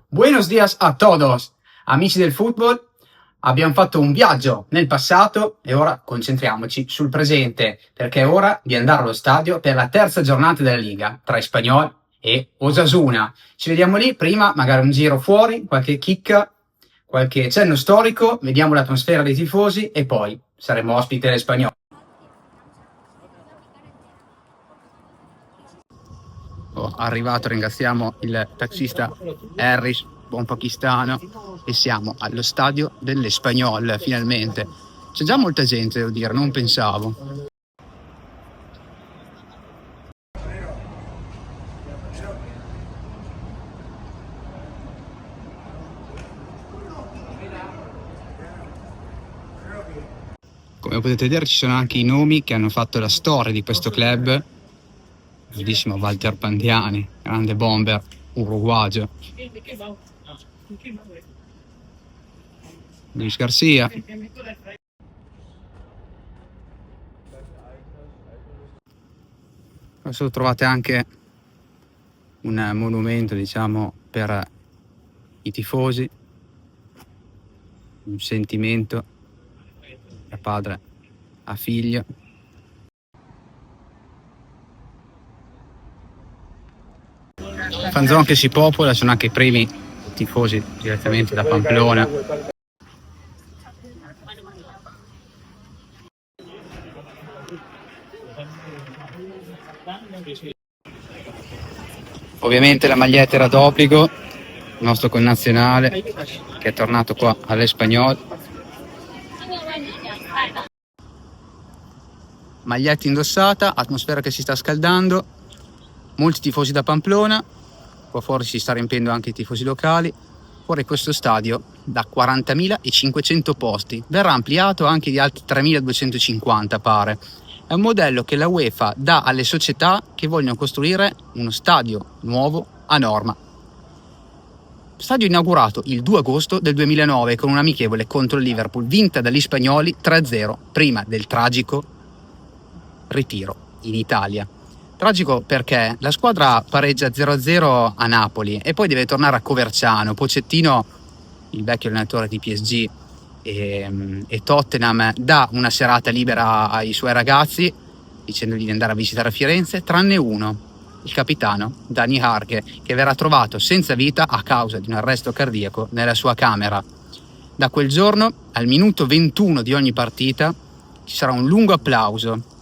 Buenos días a todos, amici del football. Abbiamo fatto un viaggio nel passato e ora concentriamoci sul presente, perché è ora di andare allo stadio per la terza giornata della Liga tra Espanyol e Osasuna. Ci vediamo lì, prima magari un giro fuori, qualche chicca, qualche cenno storico, vediamo l'atmosfera dei tifosi e poi saremo ospiti dell'Espanyol. Arrivato, ringraziamo il taxista Harris, buon pakistano, e siamo allo stadio dell'Espanyol finalmente. C'è già molta gente, devo dire, non pensavo. Come potete vedere ci sono anche i nomi che hanno fatto la storia di questo club. Bellissimo Walter Pandiani, grande bomber uruguagio. Luis Garcia. Adesso trovate anche un monumento, diciamo, per i tifosi, un sentimento da padre a figlio. Fanzone che si popola, sono anche i primi tifosi direttamente da Pamplona. Ovviamente la maglietta era d'obbligo, il nostro connazionale che è tornato qua all'Espanyol. Maglietta indossata, atmosfera che si sta scaldando, molti tifosi da Pamplona, qua fuori si sta riempiendo anche i tifosi locali. Fuori questo stadio da 40.500 posti, verrà ampliato anche di altri 3.250 pare. È un modello che la UEFA dà alle società che vogliono costruire uno stadio nuovo a norma. Stadio inaugurato il 2 agosto del 2009 con un'amichevole contro il Liverpool, vinta dagli spagnoli 3-0, prima del tragico ritiro in Italia. Tragico perché la squadra pareggia 0-0 a Napoli e poi deve tornare a Coverciano. Pochettino, il vecchio allenatore di PSG e Tottenham, dà una serata libera ai suoi ragazzi dicendogli di andare a visitare Firenze, tranne uno, il capitano Dani Harke, che verrà trovato senza vita a causa di un arresto cardiaco nella sua camera. Da quel giorno, al minuto 21 di ogni partita, ci sarà un lungo applauso.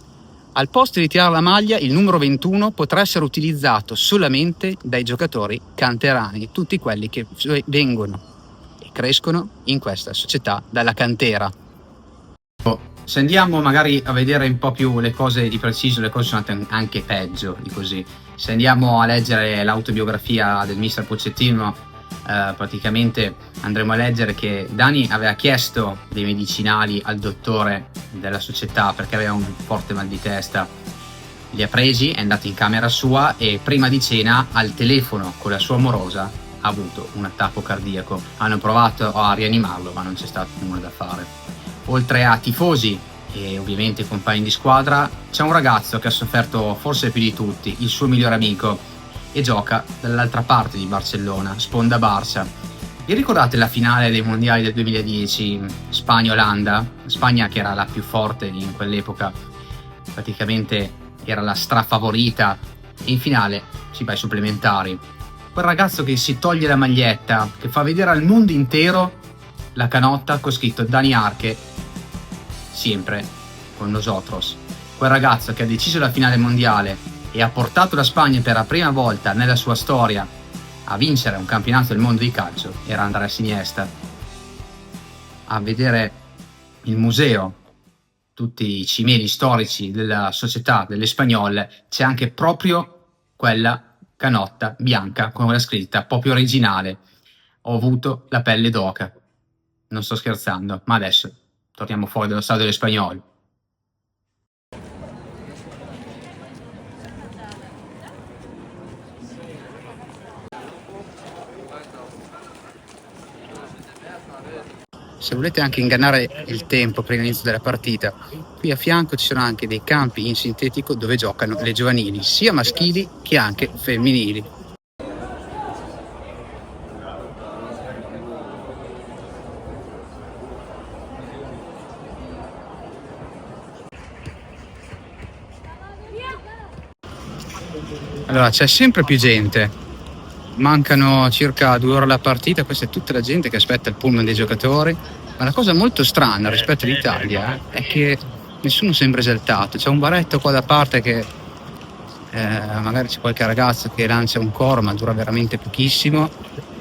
Al posto di tirare la maglia, il numero 21 potrà essere utilizzato solamente dai giocatori canterani, tutti quelli che vengono e crescono in questa società dalla cantera. Se andiamo magari a vedere un po' più le cose di preciso, le cose sono andate anche peggio di così. Se andiamo a leggere l'autobiografia del mister Pochettino, praticamente andremo a leggere che Dani aveva chiesto dei medicinali al dottore della società perché aveva un forte mal di testa. Li ha presi, è andato in camera sua e prima di cena al telefono con la sua amorosa ha avuto un attacco cardiaco. Hanno provato a rianimarlo ma non c'è stato nulla da fare. Oltre a tifosi e ovviamente compagni di squadra, c'è un ragazzo che ha sofferto forse più di tutti, il suo migliore amico, e gioca dall'altra parte di Barcellona, sponda Barça. Vi ricordate la finale dei mondiali del 2010, Spagna-Olanda? Spagna, che era la più forte in quell'epoca, praticamente era la strafavorita, e in finale si va ai supplementari. Quel ragazzo che si toglie la maglietta, che fa vedere al mondo intero la canotta con scritto Dani Harke, sempre con nosotros. Quel ragazzo che ha deciso la finale mondiale e ha portato la Spagna per la prima volta nella sua storia a vincere un campionato del mondo di calcio era Andrés Iniesta. A vedere il museo, tutti i cimeli storici della società dell'Espanyol, c'è anche proprio quella canotta bianca con la scritta proprio originale: ho avuto la pelle d'oca. Non sto scherzando, ma adesso torniamo fuori dallo stadio dell'Espanyol. Se volete anche ingannare il tempo per l'inizio della partita, qui a fianco ci sono anche dei campi in sintetico dove giocano le giovanili, sia maschili che anche femminili. Allora, c'è sempre più gente, mancano circa 2 ore alla partita, questa è tutta la gente che aspetta il pullman dei giocatori, ma la cosa molto strana rispetto all'Italia è che nessuno sembra esaltato. C'è un baretto qua da parte che magari c'è qualche ragazzo che lancia un coro, ma dura veramente pochissimo,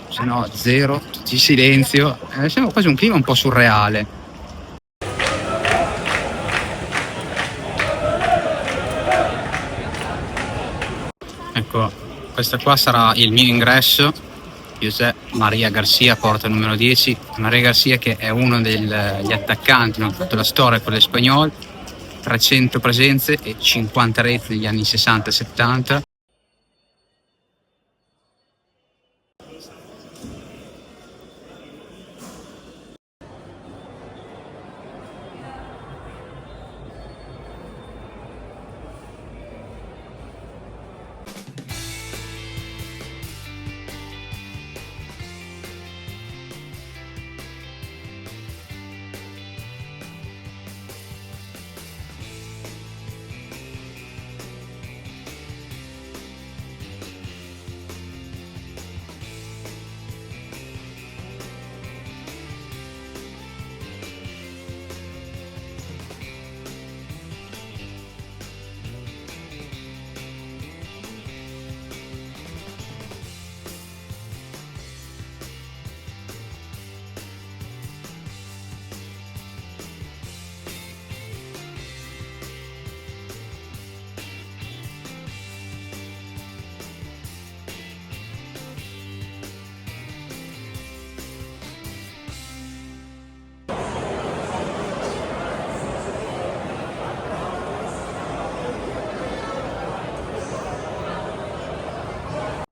se no zero, tutti in silenzio. Sembra quasi un clima un po' surreale. Ecco, questo qua sarà il mio ingresso. José Maria Garcia, porta numero 10. Maria Garcia che è uno degli attaccanti, non tutta la storia con l'Espanyol, 300 presenze e 50 reti negli anni 60 e 70.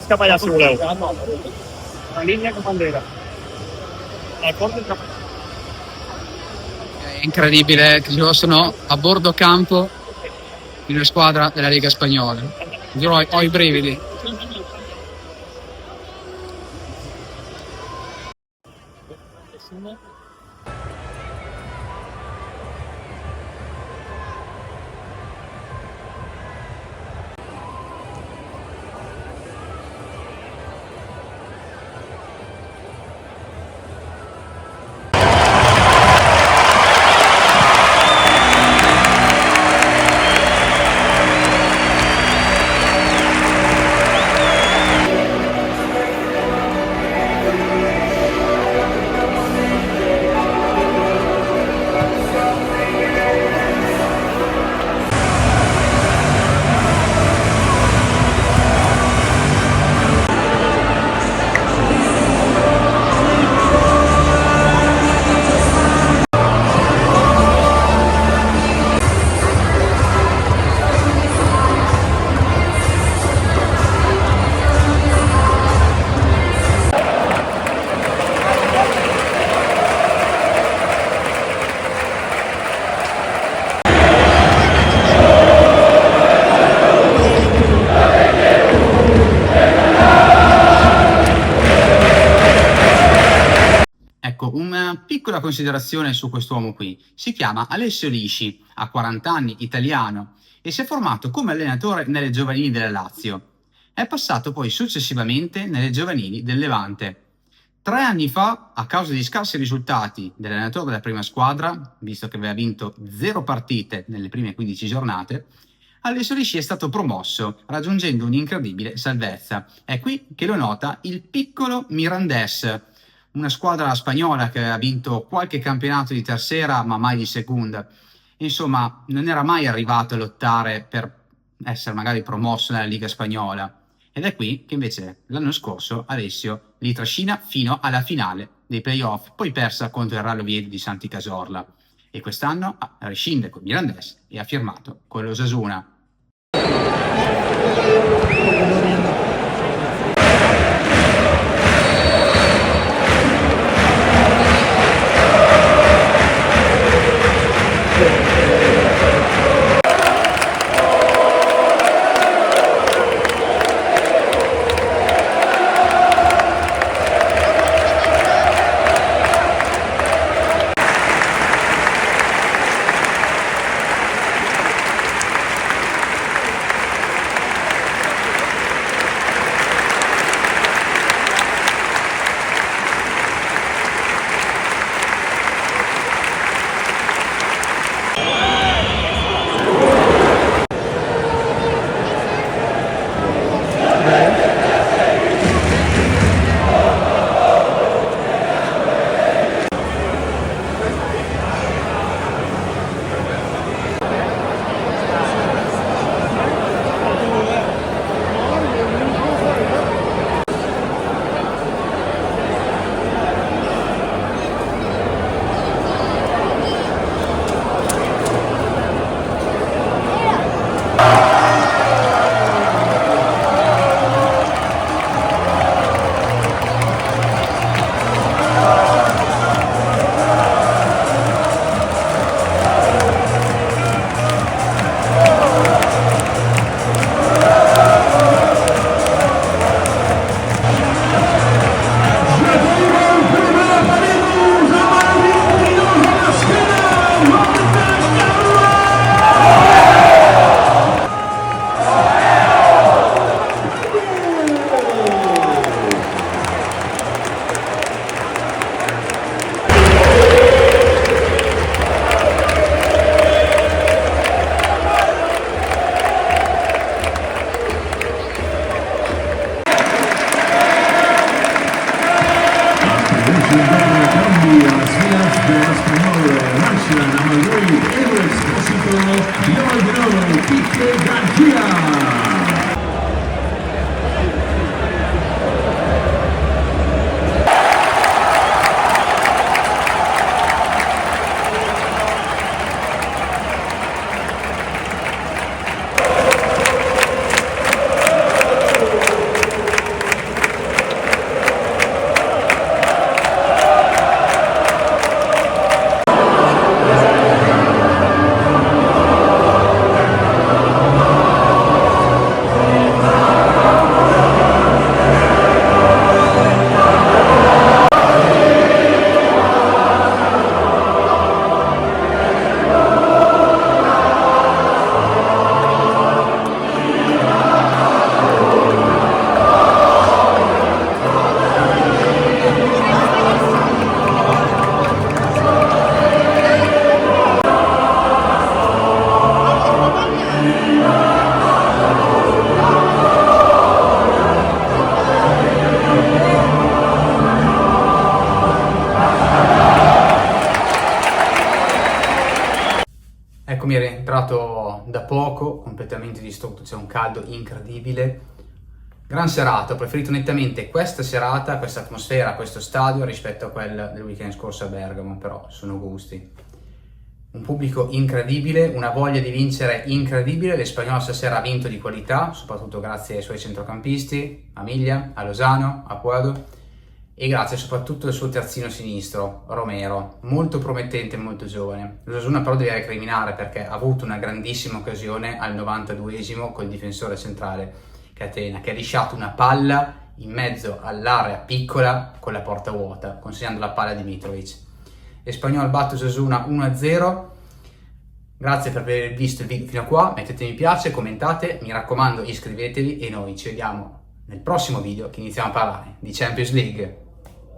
Cap allà si voleu. La linea con bandera. È Incredibile che loro sono a bordo campo di una squadra della Lega Spagnola. Io ho i brividi. Ecco, una piccola considerazione su quest'uomo qui. Si chiama Alessio Lisci, ha 40 anni, italiano, e si è formato come allenatore nelle giovanili della Lazio. È passato poi successivamente nelle giovanili del Levante. 3 anni fa, a causa di scarsi risultati dell'allenatore della prima squadra, visto che aveva vinto 0 partite nelle prime 15 giornate, Alessio Lisci è stato promosso, raggiungendo un'incredibile salvezza. È qui che lo nota il piccolo Mirandés, una squadra spagnola che ha vinto qualche campionato di tercera ma mai di seconda. Insomma, non era mai arrivato a lottare per essere magari promosso nella Liga Spagnola. Ed è qui che invece l'anno scorso Alessio li trascina fino alla finale dei playoff, poi persa contro il Real Oviedo di Santi Cazorla. E quest'anno rescinde con Mirandés e ha firmato con l'Osasuna. del Spagnol Russia, number 3, Edo Esposito, number 9, Quique García. Eccomi rientrato da poco, completamente distrutto, c'è un caldo incredibile. Gran serata, ho preferito nettamente questa serata, questa atmosfera, questo stadio rispetto a quella del weekend scorso a Bergamo, però sono gusti. Un pubblico incredibile, una voglia di vincere incredibile, l'Espanyol stasera ha vinto di qualità, soprattutto grazie ai suoi centrocampisti, a Miglia, a Lozano, a Puado, e grazie soprattutto al suo terzino sinistro, Romero, molto promettente e molto giovane. L'Osasuna però deve recriminare perché ha avuto una grandissima occasione al 92esimo col difensore centrale Catena, che ha lisciato una palla in mezzo all'area piccola con la porta vuota, consegnando la palla a Dimitrovic. Espanyol batte Osasuna 1-0. Grazie per aver visto il video fino a qua, mettete mi piace, commentate, mi raccomando iscrivetevi e noi ci vediamo nel prossimo video che iniziamo a parlare di Champions League.